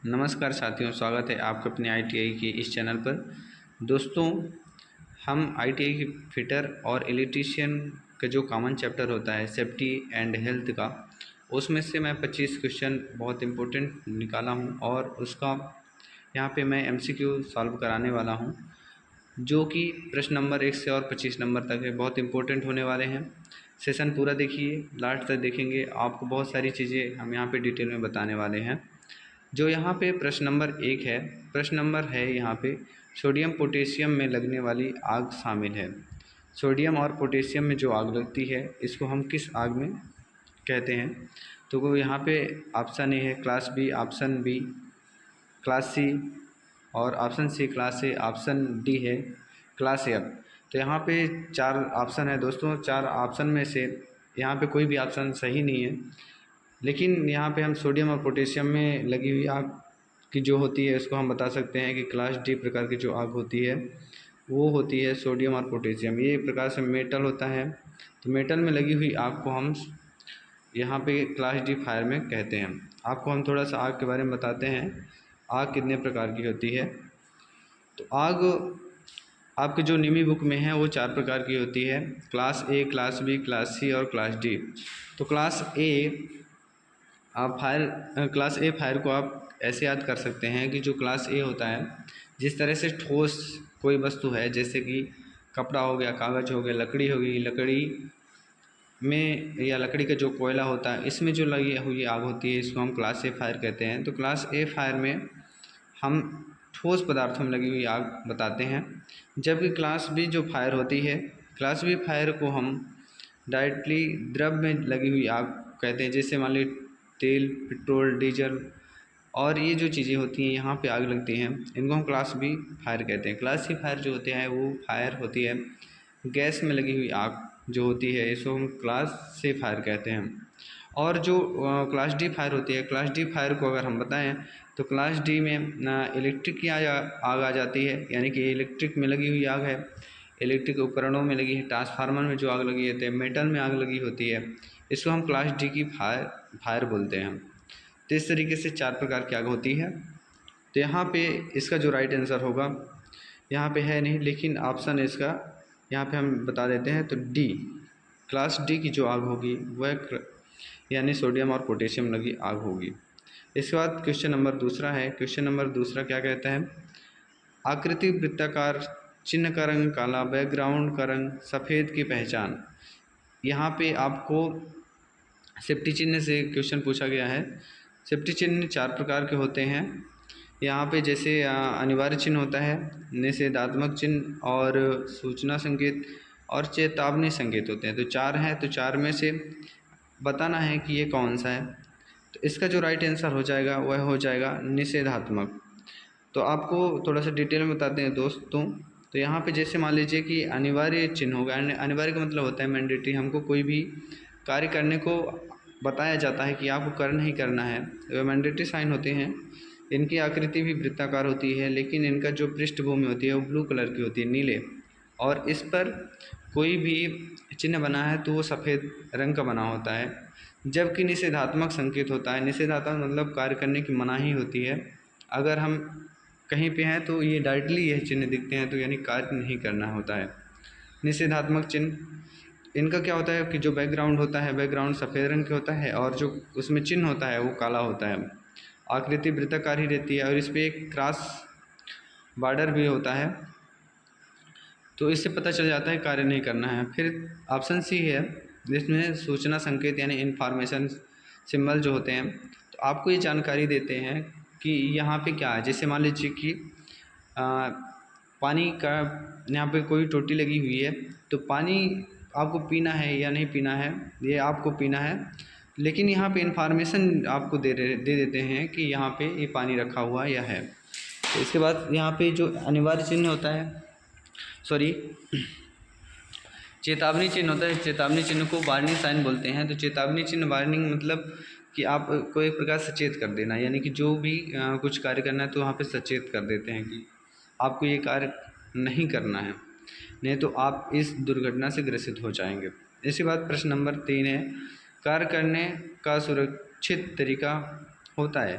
नमस्कार साथियों, स्वागत है आपका अपने आईटीआई के इस चैनल पर। दोस्तों, हम आईटीआई के फिटर और इलेक्ट्रीशियन का जो कॉमन चैप्टर होता है सेफ्टी एंड हेल्थ का, उसमें से मैं 25 क्वेश्चन बहुत इम्पोर्टेंट निकाला हूं और उसका यहां पे मैं एमसीक्यू सॉल्व कराने वाला हूं, जो कि प्रश्न नंबर 1 से और 25 नंबर तक है। बहुत इंपॉर्टेंट होने वाले हैं। सेशन पूरा देखिए, लास्ट तक देखेंगे, आपको बहुत सारी चीज़ें हम यहाँ पे डिटेल में बताने वाले हैं। जो यहाँ पे प्रश्न नंबर 1 है, प्रश्न नंबर है यहाँ पे सोडियम पोटेशियम में लगने वाली आग शामिल है। सोडियम और पोटेशियम में जो आग लगती है, इसको हम किस आग में कहते हैं? तो यहाँ पे ऑप्शन ए है class b, option B class सी और option C class a, option D है क्लास एफ। तो यहाँ पे 4 ऑप्शन है दोस्तों। 4 ऑप्शन में से यहाँ पे कोई भी ऑप्शन सही नहीं है, लेकिन यहाँ पे हम सोडियम और पोटेशियम में लगी हुई आग की जो होती है, इसको हम बता सकते हैं कि क्लास डी प्रकार की जो आग होती है वो होती है सोडियम और पोटेशियम। ये एक प्रकार से मेटल होता है, तो मेटल में लगी हुई आग को हम यहाँ पे क्लास डी फायर में कहते हैं। आपको हम थोड़ा सा आग के बारे में बताते हैं, आग कितने प्रकार की होती है। तो आग आपके जो निमी बुक में है वो 4 प्रकार की होती है, class A, class B, class सी और क्लास डी। तो क्लास ए आप क्लास ए फायर को आप ऐसे याद कर सकते हैं कि जो क्लास ए होता है, जिस तरह से ठोस कोई वस्तु है, जैसे कि कपड़ा हो गया, कागज़ हो गया, लकड़ी हो गई, लकड़ी में या लकड़ी का जो कोयला होता है, इसमें जो लगी हुई आग होती है, इसको हम क्लास ए फायर कहते हैं। तो क्लास ए फायर में हम ठोस पदार्थों में लगी हुई आग बताते हैं, जबकि क्लास बी जो फायर होती है, क्लास बी फायर को हम डायरेक्टली द्रव में लगी हुई आग कहते हैं। जैसे मान लीजिए तेल, पेट्रोल, डीजल और ये जो चीज़ें होती हैं, यहाँ पे आग लगती हैं, इनको हम क्लास बी फायर कहते हैं। क्लास सी फायर जो होते हैं वो फायर होती है गैस में लगी हुई आग जो होती है, इसको हम क्लास सी फायर कहते हैं। और जो क्लास डी फायर होती है, क्लास डी फायर को अगर हम बताएं तो क्लास डी में इलेक्ट्रिक की आग आ जाती है, यानी कि इलेक्ट्रिक में लगी हुई आग है, इलेक्ट्रिक उपकरणों में लगी है, ट्रांसफार्मर में जो आग लगी है, मेटल में आग लगी होती है, इसको हम क्लास डी की फायर बोलते हैं। तो इस तरीके से 4 प्रकार की आग होती है। तो यहाँ पे इसका जो राइट आंसर होगा, यहाँ पे है नहीं, लेकिन ऑप्शन इसका यहाँ पे हम बता देते हैं। तो डी, क्लास डी की जो आग होगी वह यानी सोडियम और पोटेशियम लगी आग होगी। इसके बाद क्वेश्चन नंबर दूसरा है। क्वेश्चन नंबर दूसरा क्या कहता है? आकृति वृत्ताकार, चिन्ह का रंग काला, बैकग्राउंड का रंग सफ़ेद की पहचान। यहाँ पे आपको सेफ्टी चिन्ह से क्वेश्चन पूछा गया है। सेफ्टी चिन्ह 4 प्रकार के होते हैं। यहाँ पे जैसे अनिवार्य चिन्ह होता है, निषेधात्मक चिन्ह और सूचना संकेत और चेतावनी संकेत होते हैं। तो 4 हैं, तो 4 में से बताना है कि ये कौन सा है। तो इसका जो राइट आंसर हो जाएगा वह हो जाएगा निषेधात्मक। तो आपको थोड़ा सा डिटेल में बताते हैं दोस्तों। तो यहाँ पे जैसे मान लीजिए कि अनिवार्य चिन्ह होगा, अनिवार्य का मतलब होता है मैंडेटरी, हमको कोई भी कार्य करने को बताया जाता है कि आपको करना ही करना है, वह मैंडेटरी साइन होते हैं। इनकी आकृति भी वृत्ताकार होती है, लेकिन इनका जो पृष्ठभूमि होती है वो ब्लू कलर की होती है, नीले, और इस पर कोई भी चिन्ह बना है तो वो सफ़ेद रंग का बना होता है। जबकि निषेधात्मक संकेत होता है, निषेधात्मक मतलब कार्य करने की मनाही होती है। अगर हम कहीं पे हैं तो ये डायरेक्टली यह चिन्ह दिखते हैं, तो यानी कार्य नहीं करना होता है। निषेधात्मक चिन्ह इनका क्या होता है कि जो बैकग्राउंड होता है, बैकग्राउंड सफ़ेद रंग का होता है और जो उसमें चिन्ह होता है वो काला होता है। आकृति वृत्ताकार ही रहती है और इस पर एक क्रॉस बॉर्डर भी होता है, तो इससे पता चल जाता है कार्य नहीं करना है। फिर ऑप्शन सी है, जिसमें सूचना संकेत यानी इन्फॉर्मेशन सिंबल जो होते हैं, तो आपको ये जानकारी देते हैं कि यहाँ पे क्या है। जैसे मान लीजिए कि पानी का यहाँ पे कोई टोटी लगी हुई है, तो पानी आपको पीना है या नहीं पीना है, ये आपको पीना है, लेकिन यहाँ पे इन्फॉर्मेशन आपको दे देते हैं कि यहाँ पे ये पानी रखा हुआ या है। तो इसके बाद यहाँ पे जो अनिवार्य चिन्ह होता है, सॉरी चेतावनी चिन्ह होता है, चेतावनी चिन्ह को वार्निंग साइन बोलते हैं। तो चेतावनी चिन्ह, वार्निंग मतलब कि आपको एक प्रकार सचेत कर देना, यानी कि जो भी कुछ कार्य करना है तो वहाँ पे सचेत कर देते हैं कि आपको ये कार्य नहीं करना है, नहीं तो आप इस दुर्घटना से ग्रसित हो जाएंगे। इसके बाद प्रश्न नंबर 3 है, कार्य करने का सुरक्षित तरीका होता है।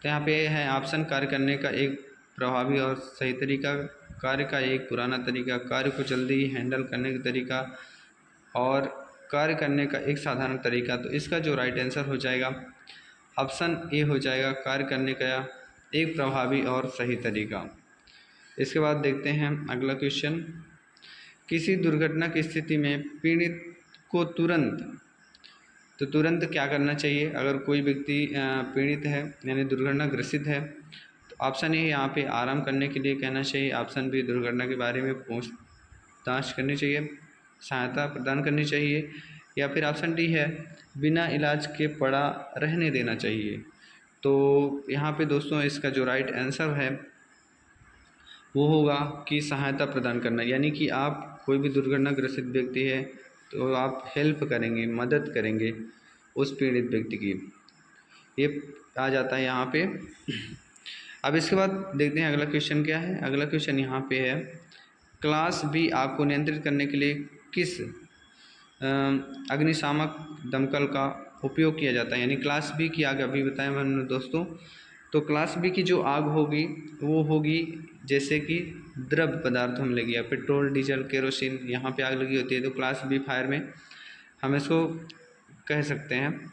तो यहाँ पे है ऑप्शन कार्य करने का एक प्रभावी और सही तरीका, कार्य का एक पुराना तरीका, कार्य को जल्दी हैंडल करने का तरीका और कार्य करने का एक साधारण तरीका। तो इसका जो राइट आंसर हो जाएगा ऑप्शन ए हो जाएगा, कार्य करने का एक प्रभावी और सही तरीका। इसके बाद देखते हैं अगला क्वेश्चन। किसी दुर्घटना की स्थिति में पीड़ित को तुरंत क्या करना चाहिए? अगर कोई व्यक्ति पीड़ित है यानी दुर्घटना ग्रसित है तो ऑप्शन ए यहाँ पे आराम करने के लिए कहना चाहिए, ऑप्शन बी दुर्घटना के बारे में पूछताछ करनी चाहिए, सहायता प्रदान करनी चाहिए, या फिर ऑप्शन डी है बिना इलाज के पड़ा रहने देना चाहिए। तो यहाँ पे दोस्तों इसका जो राइट आंसर है वो होगा कि सहायता प्रदान करना, यानी कि आप कोई भी दुर्घटनाग्रसित व्यक्ति है तो आप हेल्प करेंगे, मदद करेंगे उस पीड़ित व्यक्ति की, ये आ जाता है यहाँ पे। अब इसके बाद देखते हैं अगला क्वेश्चन क्या है। अगला क्वेश्चन यहाँ पे है, क्लास बी आग को नियंत्रित करने के लिए किस अग्निशामक दमकल का उपयोग किया जाता है? यानी क्लास बी की आग अभी बताया मैंने दोस्तों, तो क्लास बी की जो आग होगी वो होगी जैसे कि द्रव पदार्थों में लगी है, पेट्रोल, डीजल, केरोसिन, यहाँ पे आग लगी होती है तो क्लास बी फायर में हम इसको कह सकते हैं।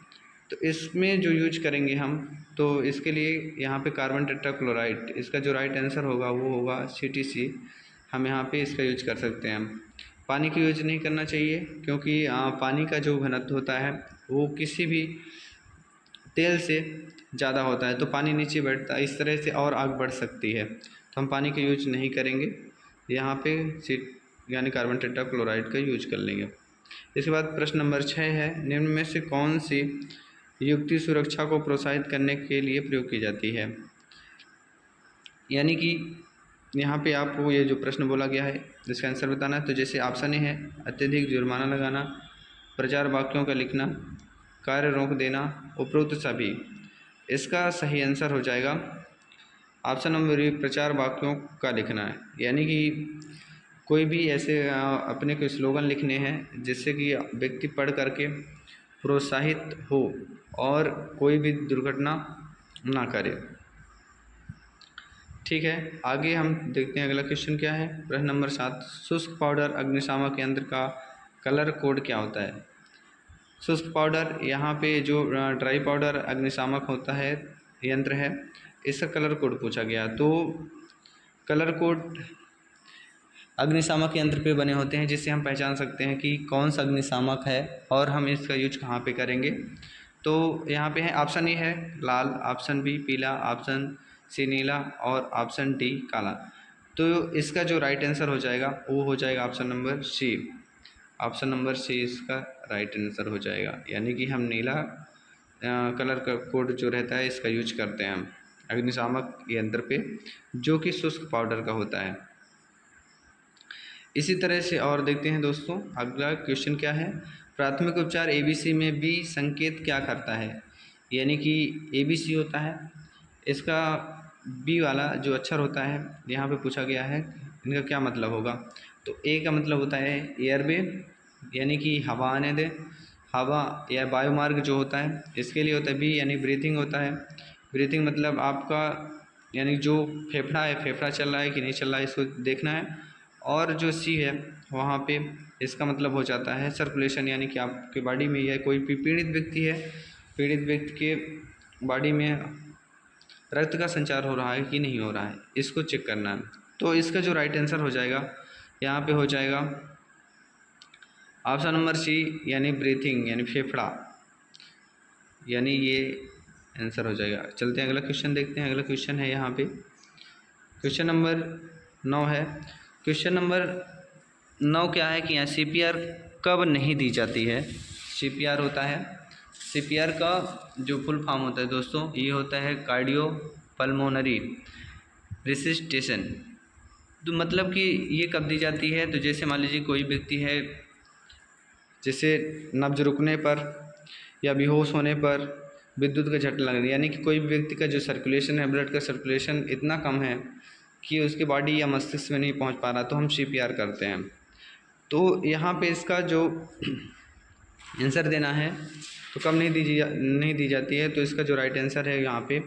तो इसमें जो यूज करेंगे हम, तो इसके लिए यहाँ पे कार्बन टेट्राक्लोराइड, इसका जो राइट आंसर होगा वो होगा CTC। हम यहाँ पे इसका यूज कर सकते हैं। पानी का यूज नहीं करना चाहिए क्योंकि पानी का जो घनत्व होता है वो किसी भी तेल से ज़्यादा होता है तो पानी नीचे बैठता है, इस तरह से और आग बढ़ सकती है, तो हम पानी का यूज नहीं करेंगे। यहाँ पे यानी कार्बन टेट्राक्लोराइड का यूज कर लेंगे। इसके बाद प्रश्न नंबर 6 है, निम्न में से कौन सी युक्ति सुरक्षा को प्रोत्साहित करने के लिए प्रयोग की जाती है? यानी कि यहाँ पे आपको ये जो प्रश्न बोला गया है इसका आंसर बताना है। तो जैसे ऑप्शन ए है अत्यधिक जुर्माना लगाना, प्रचार वाक्यों का लिखना, कार्य रोक देना, उपरोक्त सभी। इसका सही आंसर हो जाएगा ऑप्शन नंबर ए, प्रचार वाक्यों का लिखना है। यानी कि कोई भी ऐसे अपने को स्लोगन लिखने हैं जिससे कि व्यक्ति पढ़ करके प्रोत्साहित हो और कोई भी दुर्घटना ना करे। ठीक है, आगे हम देखते हैं अगला क्वेश्चन क्या है। प्रश्न नंबर 7, शुष्क पाउडर अग्निशामक यंत्र का कलर कोड क्या होता है? शुष्क पाउडर, यहाँ पे जो ड्राई पाउडर अग्निशामक होता है यंत्र है, इसका कलर कोड पूछा गया। तो कलर कोड अग्निशामक यंत्र पे बने होते हैं जिससे हम पहचान सकते हैं कि कौन सा अग्निशामक है और हम इसका यूज कहाँ पे करेंगे। तो यहाँ पे है ऑप्शन ए है लाल, ऑप्शन बी पीला, ऑप्शन सी नीला और ऑप्शन डी काला। तो इसका जो राइट आंसर हो जाएगा वो हो जाएगा option number C. Option number C इसका राइट आंसर हो जाएगा, यानी कि हम नीला कलर का कोड जो रहता है इसका यूज करते हैं हम अग्निशामक यंत्र पे जो कि शुष्क पाउडर का होता है। इसी तरह से और देखते हैं दोस्तों अगला क्वेश्चन क्या है, प्राथमिक उपचार ABC में बी संकेत क्या करता है? यानी कि ABC होता है, इसका बी वाला जो अक्षर होता है यहाँ पे पूछा गया है, इनका क्या मतलब होगा? तो ए का मतलब होता है एयरवे, यानी कि हवा आने दे, हवा या वायुमार्ग जो होता है इसके लिए होता है। बी यानी ब्रीथिंग होता है, ब्रीथिंग मतलब आपका यानी जो फेफड़ा है, फेफड़ा चल रहा है कि नहीं चल रहा है इसको देखना है। और जो सी है वहाँ पे इसका मतलब हो जाता है सर्कुलेशन, यानी कि आपके बॉडी में या कोई भी पीड़ित व्यक्ति है, पीड़ित व्यक्ति के बॉडी में रक्त का संचार हो रहा है कि नहीं हो रहा है, इसको चेक करना है। तो इसका जो राइट आंसर हो जाएगा यहाँ पे हो जाएगा ऑप्शन नंबर सी, यानी ब्रीथिंग यानी फेफड़ा, यानी ये आंसर हो जाएगा। चलते हैं अगला क्वेश्चन देखते हैं। अगला क्वेश्चन है यहाँ पे क्वेश्चन नंबर 9 है। क्वेश्चन नंबर 9 क्या है कि यहाँ CPR कब नहीं दी जाती है? CPR होता है, CPR का जो फुल फॉर्म होता है दोस्तों ये होता है कार्डियो पल्मोनरी रिसिस्टेशन। तो मतलब कि ये कब दी जाती है? तो जैसे मान लीजिए कोई व्यक्ति है, जैसे नब्ज रुकने पर या बेहोश होने पर विद्युत का झटका लगना, यानी कि कोई भी व्यक्ति का जो सर्कुलेशन है, ब्लड का सर्कुलेशन इतना कम है कि उसके बॉडी या मस्तिष्क में नहीं पहुंच पा रहा, तो हम CPR करते हैं। तो यहाँ पे इसका जो आंसर देना है तो कब नहीं दी जाती है। तो इसका जो राइट आंसर है यहाँ पे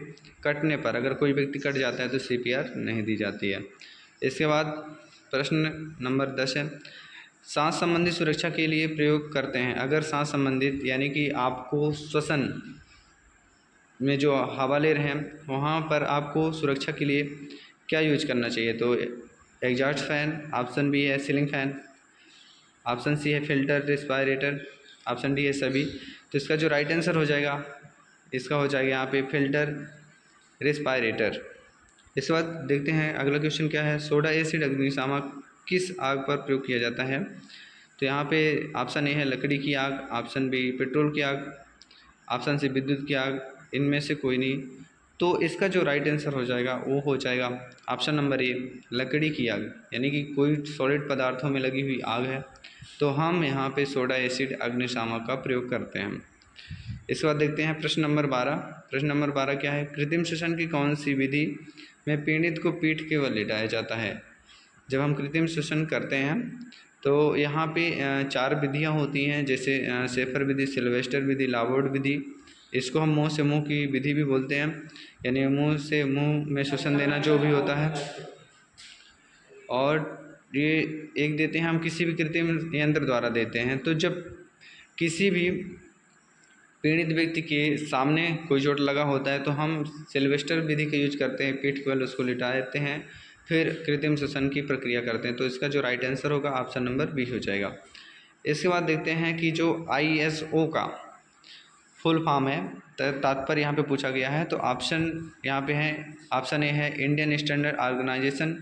कटने पर, अगर कोई व्यक्ति कट जाता है तो CPR नहीं दी जाती है। इसके बाद प्रश्न नंबर 10 है, सांस संबंधी सुरक्षा के लिए प्रयोग करते हैं। अगर सांस संबंधित यानी कि आपको श्वसन में जो हवा ले रहे हैं वहाँ पर आपको सुरक्षा के लिए क्या यूज करना चाहिए। तो एग्जॉस्ट फैन, ऑप्शन बी है सीलिंग फैन, ऑप्शन सी है फिल्टर रेस्पिरेटर, ऑप्शन डी है सभी। तो इसका जो राइट आंसर हो जाएगा, इसका हो जाएगा यहाँ पे फिल्टर रेस्पिरेटर। इसके बाद देखते हैं अगला क्वेश्चन क्या है, सोडा एसिड अग्निशामक किस आग पर प्रयोग किया जाता है। तो यहाँ पे ऑप्शन ए है लकड़ी की आग, ऑप्शन बी पेट्रोल की आग, ऑप्शन सी विद्युत की आग, इनमें से कोई नहीं। तो इसका जो राइट आंसर हो जाएगा वो हो जाएगा ऑप्शन नंबर ए लकड़ी की आग, यानी कि कोई सॉलिड पदार्थों में लगी हुई आग है तो हम यहाँ पे सोडा एसिड अग्निशामक का प्रयोग करते हैं। इसके बाद देखते हैं प्रश्न नंबर 12। प्रश्न नंबर 12 क्या है, कृत्रिम श्वसन की कौन सी विधि में पीड़ित को पीठ के बल लिटाया जाता है। जब हम कृत्रिम श्वसन करते हैं तो यहाँ पे 4 विधियाँ होती हैं, जैसे शेफर विधि, सिल्वेस्टर विधि, लाबोर्ड विधि। इसको हम मुंह से मुंह की विधि भी बोलते हैं, यानी मुंह से मुंह में श्वसन देना जो भी होता है। और ये एक देते हैं हम किसी भी कृत्रिम यंत्र द्वारा देते हैं। तो जब किसी भी पीड़ित व्यक्ति के सामने कोई चोट लगा होता है तो हम सिल्वेस्टर विधि का यूज करते हैं, पीठ के बल उसको लिटा देते हैं, फिर कृत्रिम श्वसन की प्रक्रिया करते हैं। तो इसका जो राइट आंसर होगा ऑप्शन नंबर बी हो जाएगा। इसके बाद देखते हैं कि जो ISO का फुल फॉर्म है, तात्पर्य यहाँ पे पूछा गया है। तो ऑप्शन यहाँ पे है, ऑप्शन ए है Indian standard organisation,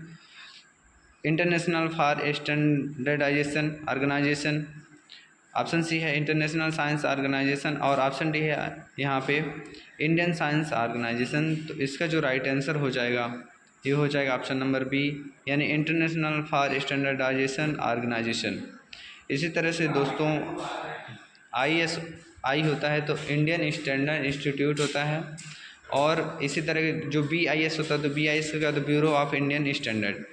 international for standardisation organisation, option C है इंटरनेशनल साइंस ऑर्गेनाइजेशन, और ऑप्शन डी है यहाँ पे इंडियन साइंस ऑर्गेनाइजेशन। तो इसका जो राइट आंसर हो जाएगा ये हो जाएगा ऑप्शन नंबर बी, यानी इंटरनेशनल फॉर स्टैंडर्डाइजेशन ऑर्गेनाइजेशन। इसी तरह से दोस्तों ISI होता है तो इंडियन स्टैंडर्ड इंस्टीट्यूट होता है, और इसी तरह जो BIS होता है तो BIS का तो ब्यूरो ऑफ इंडियन स्टैंडर्ड।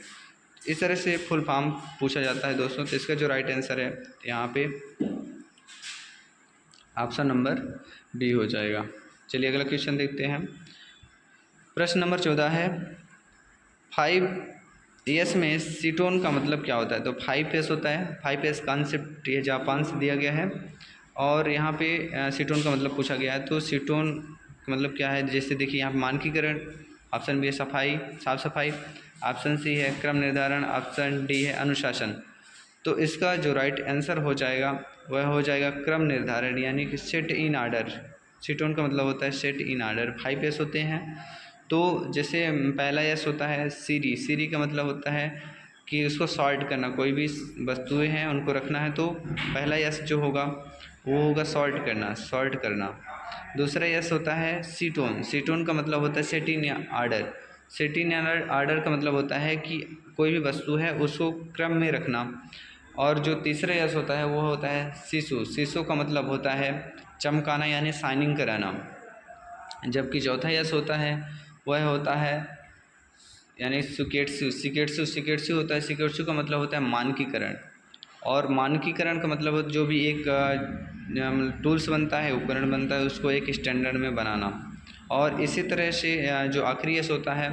इस तरह से फुल फॉर्म पूछा जाता है दोस्तों। तो इसका जो राइट आंसर है यहाँ पे ऑप्शन नंबर डी हो जाएगा। चलिए अगला क्वेश्चन देखते हैं। प्रश्न नंबर 14 है, 5S में सीटोन का मतलब क्या होता है। तो 5S होता है, 5S कॉन्सेप्ट ये जापान से दिया गया है, और यहाँ पे सीटोन का मतलब पूछा गया है। तो सीटोन का मतलब क्या है, जैसे देखिए यहाँ मानकीकरण, ऑप्शन बी है सफाई, साफ सफाई, ऑप्शन सी है क्रम निर्धारण, ऑप्शन डी है अनुशासन। तो इसका जो राइट आंसर हो जाएगा वह हो जाएगा क्रम निर्धारण, यानी कि सेट इन आर्डर। सीटोन का मतलब होता है सेट इन आर्डर। 5S होते हैं, तो जैसे पहला एस होता है सीरी, सीरी का मतलब होता है कि उसको सॉर्ट करना, कोई भी वस्तुएं हैं उनको रखना है तो पहला एस जो होगा वो होगा सॉर्ट करना, सॉर्ट करना। दूसरा एस होता है सीटोन, सीटोन का मतलब होता है सेट इन आर्डर, सेट इन आर्डर का मतलब होता है कि कोई भी वस्तु है उसको क्रम में रखना। और जो तीसरा यस होता है वो होता है सीसो, सीसो का मतलब होता है चमकाना यानी शाइनिंग कराना। जबकि चौथा यस होता है वह होता है यानी सुकेट्सु, सिकेट्सु, सिकेट्सु होता है, सिकेट्सु का मतलब होता है मानकीकरण। और मानकीकरण का मतलब जो भी एक टूल्स बनता है, उपकरण बनता है, उसको एक स्टैंडर्ड में बनाना। और इसी तरह से जो आखिरी यस होता है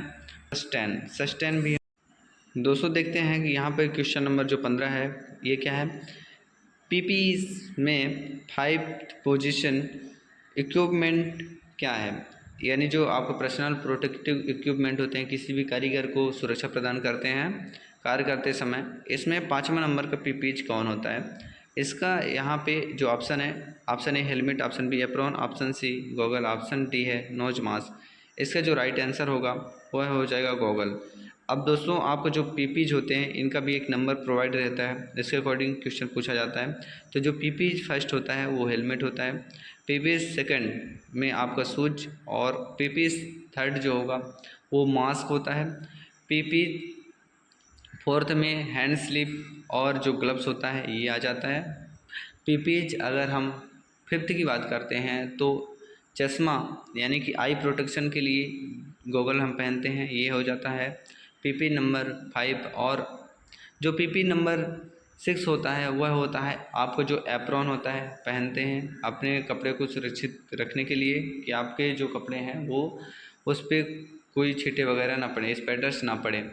सस्टेन, सस्टेन भी। दोस्तों देखते हैं कि यहाँ पर क्वेश्चन नंबर जो 15 है ये क्या है, PPE में 5 पोजीशन इक्विपमेंट क्या है। यानी जो आपको पर्सनल प्रोटेक्टिव इक्विपमेंट होते हैं, किसी भी कारीगर को सुरक्षा प्रदान करते हैं कार्य करते समय, इसमें 5वां नंबर का PPE कौन होता है। इसका यहाँ पे जो ऑप्शन है, option A helmet, option B apron, option C goggle, option D है नोज मास्क। इसका जो राइट आंसर होगा वह हो जाएगा गॉगल। अब दोस्तों आपको जो PPE होते हैं इनका भी एक नंबर प्रोवाइड रहता है, इसके अकॉर्डिंग क्वेश्चन पूछा जाता है। तो जो PPE फर्स्ट होता है वो हेलमेट होता है, PPE सेकंड में आपका शूज, और PPE थर्ड जो होगा वो मास्क होता है, PPE फोर्थ में हैंड स्लिप और जो ग्लव्स होता है ये आ जाता है। PPE अगर हम फिफ्थ की बात करते हैं तो चश्मा यानी कि आई प्रोटेक्शन के लिए गॉगल हम पहनते हैं, ये हो जाता है PPE नंबर 5। और जो PPE नंबर सिक्स होता है वह होता है आपको जो एप्रॉन होता है पहनते हैं अपने कपड़े को सुरक्षित रखने के लिए, कि आपके जो कपड़े हैं वो उस पर कोई छींटे वगैरह ना पड़े, स्पैटर्स ना पड़े।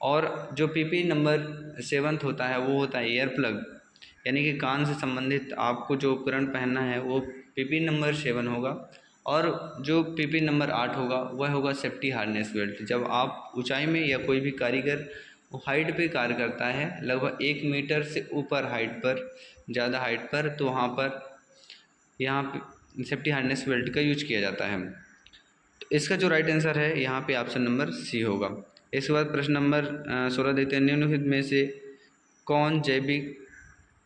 और जो पीपी नंबर 7 होता है वो होता है ईयर प्लग, यानी कि कान से संबंधित आपको जो उपकरण पहनना है वो पीपी नंबर 7 होगा। और जो पीपी नंबर 8 होगा वह होगा सेफ्टी हार्नेस बेल्ट। जब आप ऊंचाई में या कोई भी कारीगर वो हाइट पे कार्य करता है लगभग 1 मीटर से ऊपर हाइट पर, ज़्यादा हाइट पर, तो वहाँ पर यहाँ पे सेफ्टी हार्नेस बेल्ट का यूज किया जाता है। तो इसका जो राइट आंसर है यहाँ पे ऑप्शन नंबर सी होगा। इसके बाद प्रश्न नंबर 16 देखते हैं, निम्नलिखित में से कौन जैविक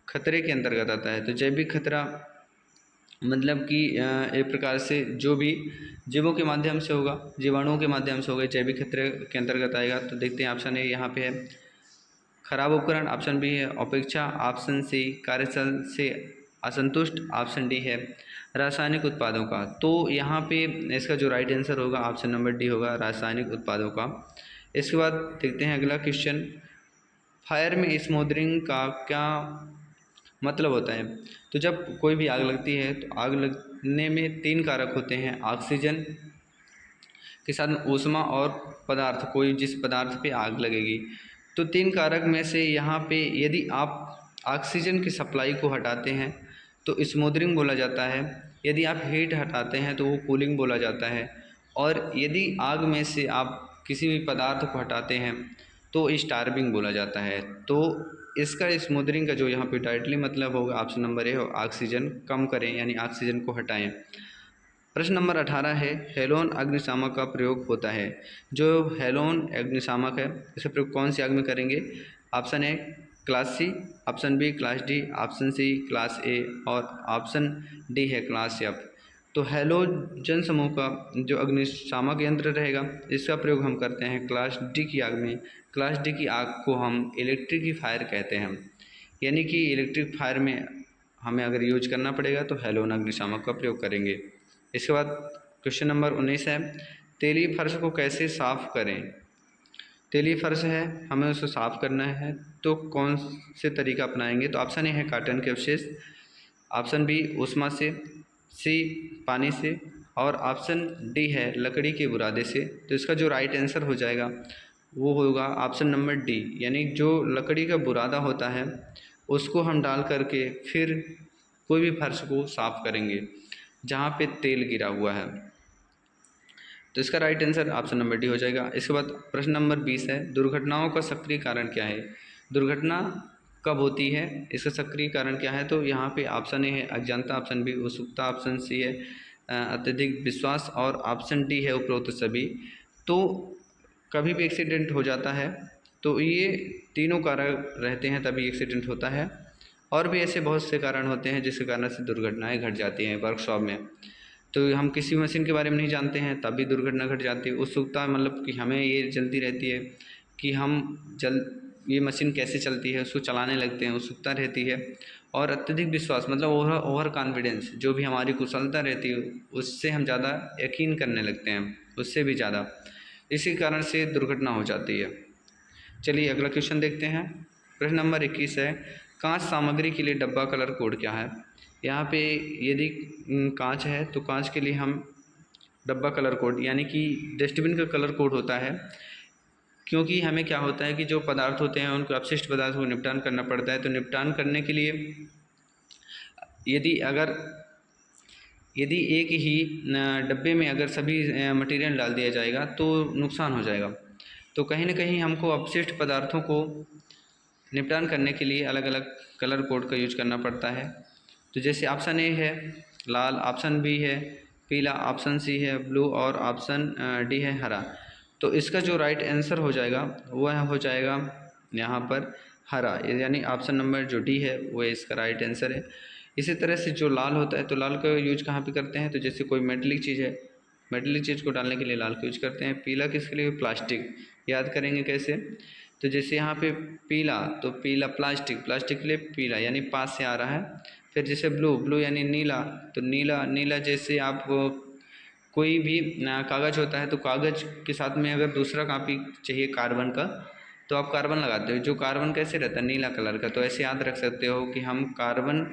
खतरे के अंतर्गत आता है। तो जैविक खतरा मतलब कि एक प्रकार से जो भी जीवों के माध्यम से होगा, जीवाणुओं के माध्यम से होगा, जैविक खतरे के अंतर्गत आएगा। तो देखते हैं ऑप्शन ए यहाँ पे है खराब उपकरण, ऑप्शन बी है अपेक्षा, ऑप्शन सी कार्यस्थल से असंतुष्ट, ऑप्शन डी है रासायनिक उत्पादों का। तो यहाँ पे इसका जो राइट आंसर होगा ऑप्शन नंबर डी होगा, रासायनिक उत्पादों का। इसके बाद देखते हैं अगला क्वेश्चन, फायर में स्मोदरिंग का क्या मतलब होता है। तो जब कोई भी आग लगती है तो आग लगने में 3 कारक होते हैं, ऑक्सीजन के साथ में ऊष्मा और पदार्थ, कोई जिस पदार्थ पे आग लगेगी। तो 3 कारक में से यहाँ पे यदि आप ऑक्सीजन की सप्लाई को हटाते हैं तो स्मोदरिंग बोला जाता है, यदि आप हीट हटाते हैं तो वो कूलिंग बोला जाता है, और यदि आग में से आप किसी भी पदार्थ को हटाते हैं तो स्टार्विंग बोला जाता है। तो इसका स्मूदरिंग का जो यहाँ पे डायरेक्टली मतलब होगा ऑप्शन नंबर ए हो, ऑक्सीजन कम करें यानी ऑक्सीजन को हटाएं। प्रश्न नंबर 18 है, हेलोन अग्निशामक का प्रयोग होता है। जो हेलोन अग्निशामक है इसका प्रयोग कौन सी आग में करेंगे। Option A class C, option B class D, option C class A और ऑप्शन डी है क्लास एफ। तो हैलोजन समूह का जो अग्निशामक यंत्र रहेगा इसका प्रयोग हम करते हैं क्लास डी की आग में। क्लास डी की आग को हम इलेक्ट्रिक फायर कहते हैं, यानी कि इलेक्ट्रिक फायर में हमें अगर यूज करना पड़ेगा तो हैलोन अग्निशामक का प्रयोग करेंगे। इसके बाद क्वेश्चन नंबर 19 है, तेलीय फर्श को कैसे साफ़ करें। तेलीय फर्श है हमें उसको साफ़ करना है तो कौन से तरीका अपनाएंगे। तो ऑप्शन ए है काटन के अवशेष, ऑप्शन बी ऊष्मा से, सी पानी से और ऑप्शन डी है लकड़ी के बुरादे से। तो इसका जो राइट आंसर हो जाएगा वो होगा ऑप्शन नंबर डी, यानी जो लकड़ी का बुरादा होता है उसको हम डाल करके फिर कोई भी फर्श को साफ़ करेंगे जहाँ पे तेल गिरा हुआ है। तो इसका right answer option number D हो जाएगा। इसके बाद प्रश्न नंबर 20 है, दुर्घटनाओं का सक्रिय कारण क्या है। दुर्घटना कब होती है, इसका सक्रिय कारण क्या है। तो यहाँ पे ऑप्शन ए है अज्ञानता, ऑप्शन बी उत्सुकता, ऑप्शन सी है अत्यधिक विश्वास और ऑप्शन डी है उपरोक्त सभी। तो कभी भी एक्सीडेंट हो जाता है तो ये तीनों कारण रहते हैं तभी एक्सीडेंट होता है, और भी ऐसे बहुत से कारण होते हैं जिसके कारण से दुर्घटनाएं घट जाती हैं वर्कशॉप में। तो हम किसी मशीन के बारे में नहीं जानते हैं तब भी दुर्घटना घट जाती है। उत्सुकता मतलब कि हमें ये जल्दी रहती है कि हम ये मशीन कैसे चलती है उसको चलाने लगते हैं, उत्सुकता रहती है। और अत्यधिक विश्वास मतलब ओवर कॉन्फिडेंस, जो भी हमारी कुशलता रहती है उससे हम ज़्यादा यकीन करने लगते हैं, उससे भी ज़्यादा, इसी कारण से दुर्घटना हो जाती है। चलिए अगला क्वेश्चन देखते हैं। प्रश्न नंबर 21 है, कांच सामग्री के लिए डब्बा कलर कोड क्या है। यहाँ पे यदि कांच है तो कांच के लिए हम डब्बा कलर कोड यानी कि डस्टबिन का कलर कोड होता है, क्योंकि हमें क्या होता है कि जो पदार्थ होते हैं उनको अपशिष्ट पदार्थ को निपटान करना पड़ता है। तो निपटान करने के लिए यदि एक ही डब्बे में अगर सभी मटेरियल डाल दिया जाएगा तो नुकसान हो जाएगा। तो कहीं ना कहीं हमको अपशिष्ट पदार्थों को निपटान करने के लिए अलग अलग कलर कोड का यूज करना पड़ता है। तो जैसे ऑप्शन ए है लाल, ऑप्शन बी है पीला, ऑप्शन सी है ब्लू और ऑप्शन डी है हरा। तो इसका जो राइट आंसर हो जाएगा वह हो जाएगा यहाँ पर हरा, यानी ऑप्शन नंबर जो डी है वो इसका राइट आंसर है। इसी तरह से जो लाल होता है तो लाल का यूज कहाँ पे करते हैं, तो जैसे कोई मेटलिक चीज़ है, मेटलिक चीज़ को डालने के लिए लाल का यूज करते हैं। पीला किसके लिए, प्लास्टिक, याद करेंगे कैसे, तो जैसे यहाँ पे पीला तो पीला प्लास्टिक के लिए पीला यानी पास से आ रहा है। फिर जैसे ब्लू यानी नीला, तो नीला जैसे आप कोई भी कागज़ होता है तो कागज़ के साथ में अगर दूसरा कॉपी चाहिए कार्बन का तो आप कार्बन लगाते हो। जो कार्बन कैसे रहता है, नीला कलर का। तो ऐसे याद रख सकते हो कि हम कार्बन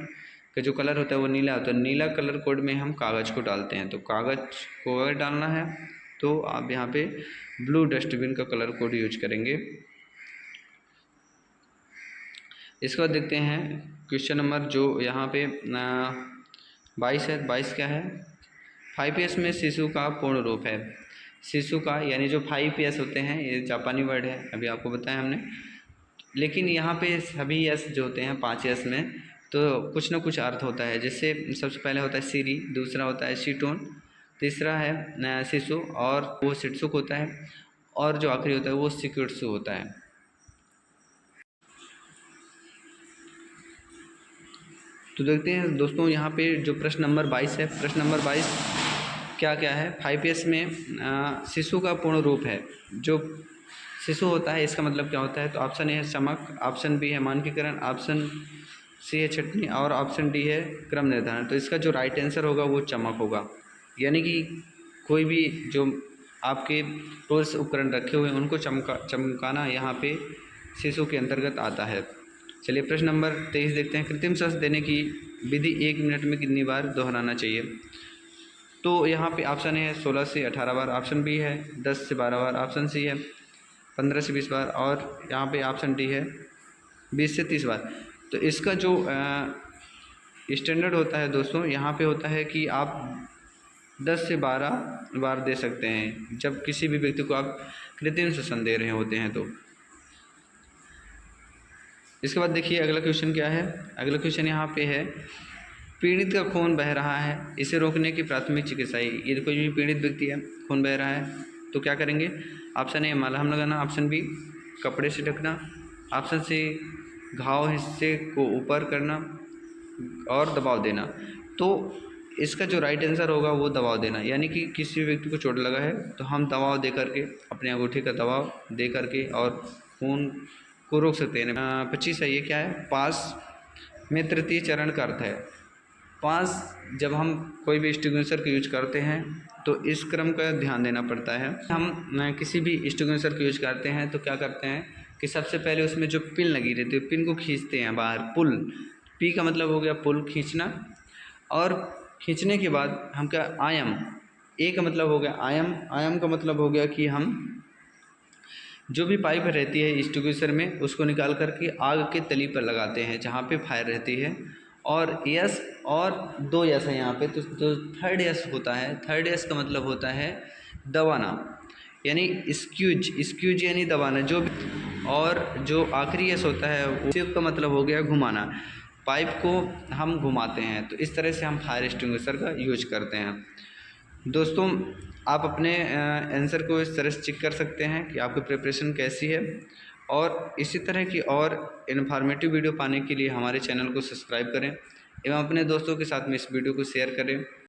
का जो कलर होता है वो नीला होता है। नीला कलर कोड में हम कागज़ को डालते हैं। तो कागज़ को अगर डालना है तो आप यहाँ पे ब्लू डस्टबिन का कलर कोड यूज करेंगे। इसके बाद देखते हैं क्वेश्चन नंबर जो यहाँ पे 22 है। 22 क्या है, 5S में शिशु का पूर्ण रूप है। शिशु का यानी जो 5S होते हैं, ये जापानी वर्ड है, अभी आपको बताया हमने। लेकिन यहाँ पे सभी एस जो होते हैं 5S में, तो कुछ ना कुछ अर्थ होता है। जैसे सबसे पहले होता है सीरी, दूसरा होता है शीटोन, तीसरा है शिशु और वो शिट्सुक होता है, और जो आखिरी होता है वो सिकुत्सु होता है। तो देखते हैं दोस्तों यहाँ पे जो प्रश्न नंबर 22 है। प्रश्न नंबर 22 क्या क्या है, 5S में शिशु का पूर्ण रूप है। जो शिशु होता है इसका मतलब क्या होता है, तो ऑप्शन ए है चमक, ऑप्शन बी है मानकीकरण, ऑप्शन सी है छटनी और ऑप्शन डी है क्रम निर्धारण। तो इसका जो राइट आंसर होगा वो चमक होगा। यानी कि कोई भी जो आपके टूल्स उपकरण रखे हुए हैं उनको चमकाना यहाँ पे शिशु के अंतर्गत आता है। चलिए प्रश्न नंबर 23 देखते हैं। कृत्रिम श्वास देने की विधि 1 मिनट में कितनी बार दोहराना चाहिए। तो यहाँ पे ऑप्शन है 16 से 18 बार, ऑप्शन बी है 10 से 12 बार, ऑप्शन सी है 15 से 20 बार, और यहाँ पे ऑप्शन डी है 20 से 30 बार। तो इसका जो स्टैंडर्ड होता है दोस्तों, यहाँ पे होता है कि आप 10 से 12 बार दे सकते हैं जब किसी भी व्यक्ति को आप कृत्रिम श्वसन दे रहे होते हैं। तो इसके बाद देखिए अगला क्वेश्चन क्या है। अगला क्वेश्चन यहाँ पे है, पीड़ित का खून बह रहा है, इसे रोकने की प्राथमिक चिकित्सा। ये कोई भी पीड़ित व्यक्ति है, खून बह रहा है, तो क्या करेंगे। ऑप्शन ए मलहम लगाना, ऑप्शन बी कपड़े से ढकना, ऑप्शन सी घाव हिस्से को ऊपर करना और दबाव देना। तो इसका जो राइट आंसर होगा वो दबाव देना। यानी कि किसी भी व्यक्ति को चोट लगा है तो हम दबाव दे करके, अपने अंगूठे का दबाव दे करके और खून को रोक सकते हैं। 25 है, ये क्या है, पास में तृतीय चरण का अर्थ है। पास जब हम कोई भी एक्सटिंग्विशर का यूज करते हैं तो इस क्रम का ध्यान देना पड़ता है। हम किसी भी एक्सटिंग्विशर का यूज करते हैं तो क्या करते हैं कि सबसे पहले उसमें जो पिन लगी रहती है, पिन को खींचते हैं बाहर। पुल, पी का मतलब हो गया पुल, खींचना, और खींचने के बाद हम क्या, आयम, ए का मतलब हो गया आयम, आयम का मतलब हो गया कि हम जो भी पाइप रहती है एक्सटिंग्विशर में उसको निकाल करके आग के तली पर लगाते हैं जहाँ पे फायर रहती है। और यस, और 2 यस है यहाँ पे, तो जो थर्ड यस होता है, थर्ड यस का मतलब होता है दबाना, यानी स्क्यूज यानी दबाना जो भी। और जो आखिरी यस होता है वो का मतलब हो गया घुमाना, पाइप को हम घुमाते हैं। तो इस तरह से हम फायर एक्सटिंग्विशर का यूज करते हैं। दोस्तों आप अपने आंसर को इस तरह से चेक कर सकते हैं कि आपकी प्रिपरेशन कैसी है, और इसी तरह की और इन्फॉर्मेटिव वीडियो पाने के लिए हमारे चैनल को सब्सक्राइब करें एवं अपने दोस्तों के साथ में इस वीडियो को शेयर करें।